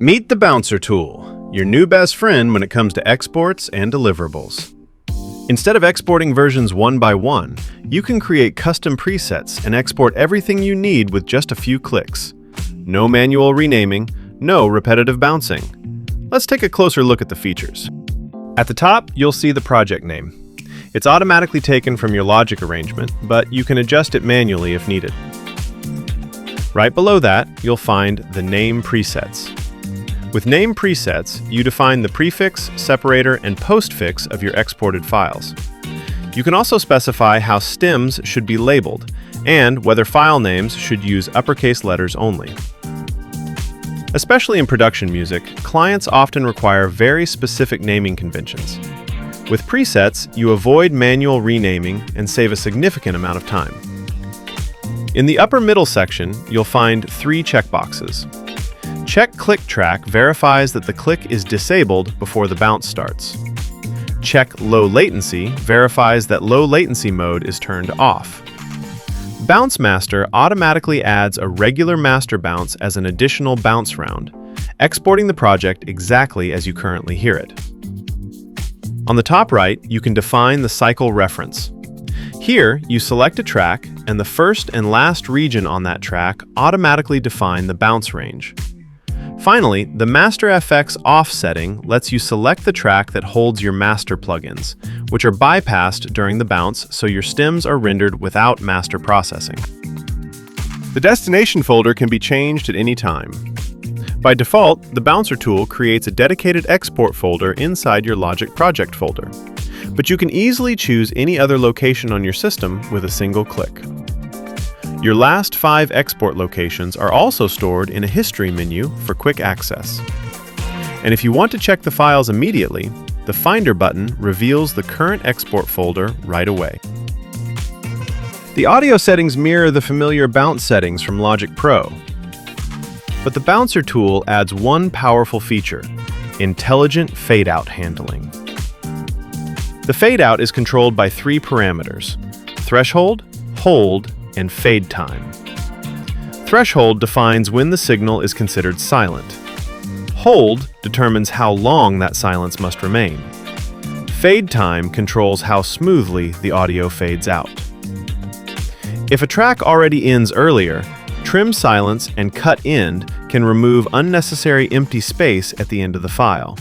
Meet the Bouncer tool, your new best friend when it comes to exports and deliverables. Instead of exporting versions one by one, you can create custom presets and export everything you need with just a few clicks. No manual renaming, no repetitive bouncing. Let's take a closer look at the features. At the top, you'll see the project name. It's automatically taken from your Logic arrangement, but you can adjust it manually if needed. Right below that, you'll find the name presets. With name presets, you define the prefix, separator, and postfix of your exported files. You can also specify how stems should be labeled and whether file names should use uppercase letters only. Especially in production music, clients often require very specific naming conventions. With presets, you avoid manual renaming and save a significant amount of time. In the upper middle section, you'll find 3 checkboxes. Check Click Track verifies that the click is disabled before the bounce starts. Check Low Latency verifies that low latency mode is turned off. Bounce Master automatically adds a regular master bounce as an additional bounce round, exporting the project exactly as you currently hear it. On the top right, you can define the cycle reference. Here, you select a track, and the first and last region on that track automatically define the bounce range. Finally, the Master FX Off setting lets you select the track that holds your master plugins, which are bypassed during the bounce so your stems are rendered without master processing. The destination folder can be changed at any time. By default, the Bouncer tool creates a dedicated export folder inside your Logic project folder, but you can easily choose any other location on your system with a single click. Your last 5 export locations are also stored in a history menu for quick access. And if you want to check the files immediately, the Finder button reveals the current export folder right away. The audio settings mirror the familiar bounce settings from Logic Pro. But the Bouncer tool adds one powerful feature: intelligent fade-out handling. The fade-out is controlled by 3 parameters: threshold, hold, and fade time. Threshold defines when the signal is considered silent. Hold determines how long that silence must remain. Fade time controls how smoothly the audio fades out. If a track already ends earlier, trim silence and cut end can remove unnecessary empty space at the end of the file.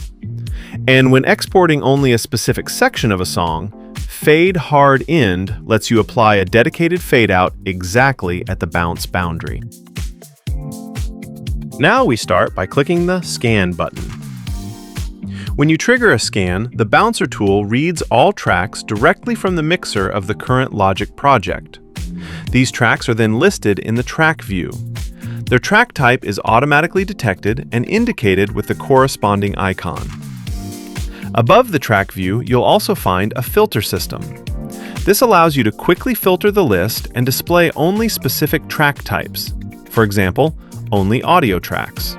And when exporting only a specific section of a song, Fade Hard End lets you apply a dedicated fade-out exactly at the bounce boundary. Now we start by clicking the Scan button. When you trigger a scan, the Bouncer tool reads all tracks directly from the mixer of the current Logic project. These tracks are then listed in the track view. Their track type is automatically detected and indicated with the corresponding icon. Above the track view, you'll also find a filter system. This allows you to quickly filter the list and display only specific track types. For example, only audio tracks.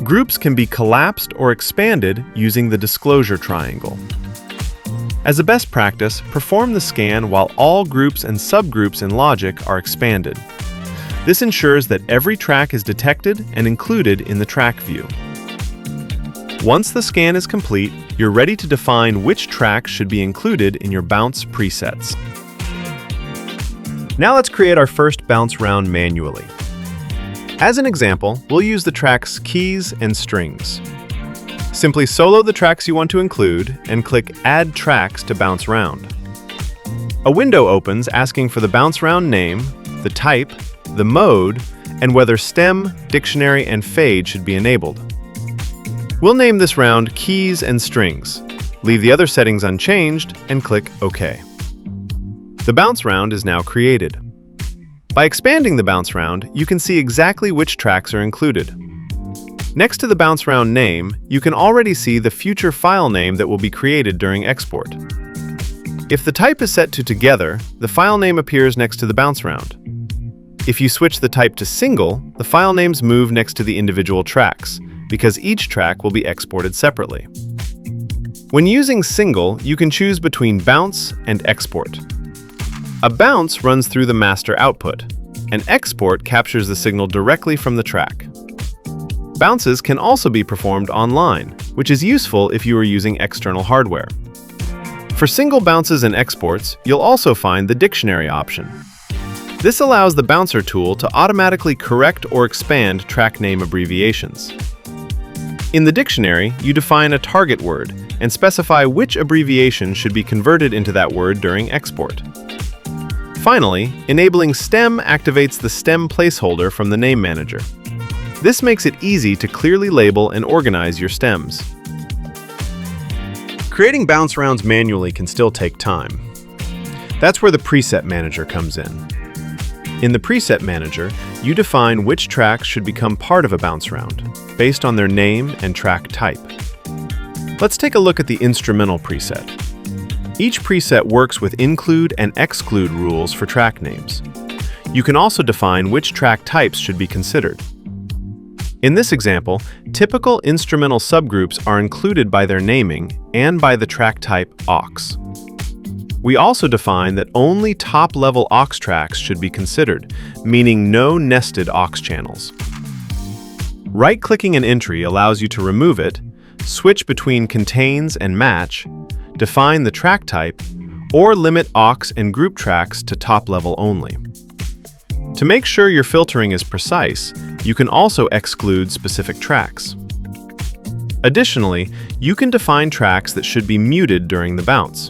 Groups can be collapsed or expanded using the disclosure triangle. As a best practice, perform the scan while all groups and subgroups in Logic are expanded. This ensures that every track is detected and included in the track view. Once the scan is complete, you're ready to define which tracks should be included in your bounce presets. Now let's create our first bounce round manually. As an example, we'll use the tracks Keys and Strings. Simply solo the tracks you want to include and click Add Tracks to Bounce Round. A window opens asking for the bounce round name, the type, the mode, and whether stem, dictionary, and fade should be enabled. We'll name this round Keys and Strings, leave the other settings unchanged, and click OK. The bounce round is now created. By expanding the bounce round, you can see exactly which tracks are included. Next to the bounce round name, you can already see the future file name that will be created during export. If the type is set to Together, the file name appears next to the bounce round. If you switch the type to Single, the file names move next to the individual tracks, because each track will be exported separately. When using Single, you can choose between Bounce and Export. A bounce runs through the master output. An export captures the signal directly from the track. Bounces can also be performed online, which is useful if you are using external hardware. For single bounces and exports, you'll also find the dictionary option. This allows the bouncer tool to automatically correct or expand track name abbreviations. In the dictionary, you define a target word and specify which abbreviation should be converted into that word during export. Finally, enabling stem activates the stem placeholder from the name manager. This makes it easy to clearly label and organize your stems. Creating bounce rounds manually can still take time. That's where the preset manager comes in. In the preset manager, you define which tracks should become part of a bounce round, based on their name and track type. Let's take a look at the instrumental preset. Each preset works with include and exclude rules for track names. You can also define which track types should be considered. In this example, typical instrumental subgroups are included by their naming and by the track type aux. We also define that only top-level aux tracks should be considered, meaning no nested aux channels. Right-clicking an entry allows you to remove it, switch between contains and match, define the track type, or limit aux and group tracks to top-level only. To make sure your filtering is precise, you can also exclude specific tracks. Additionally, you can define tracks that should be muted during the bounce.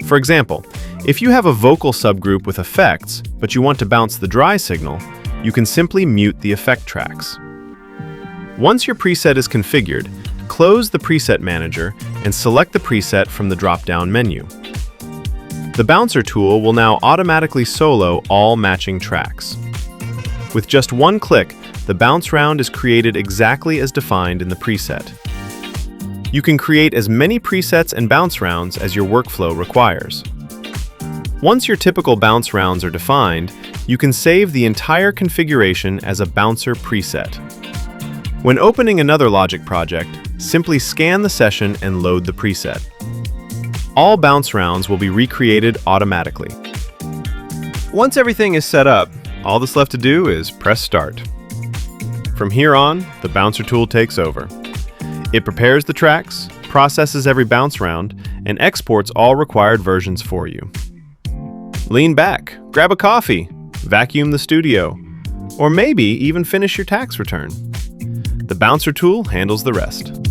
For example, if you have a vocal subgroup with effects, but you want to bounce the dry signal, you can simply mute the effect tracks. Once your preset is configured, close the preset manager and select the preset from the drop-down menu. The bouncer tool will now automatically solo all matching tracks. With just one click, the bounce round is created exactly as defined in the preset. You can create as many presets and bounce rounds as your workflow requires. Once your typical bounce rounds are defined, you can save the entire configuration as a bouncer preset. When opening another Logic project, simply scan the session and load the preset. All bounce rounds will be recreated automatically. Once everything is set up, all that's left to do is press start. From here on, the bouncer tool takes over. It prepares the tracks, processes every bounce round, and exports all required versions for you. Lean back, grab a coffee, vacuum the studio, or maybe even finish your tax return. The bouncer tool handles the rest.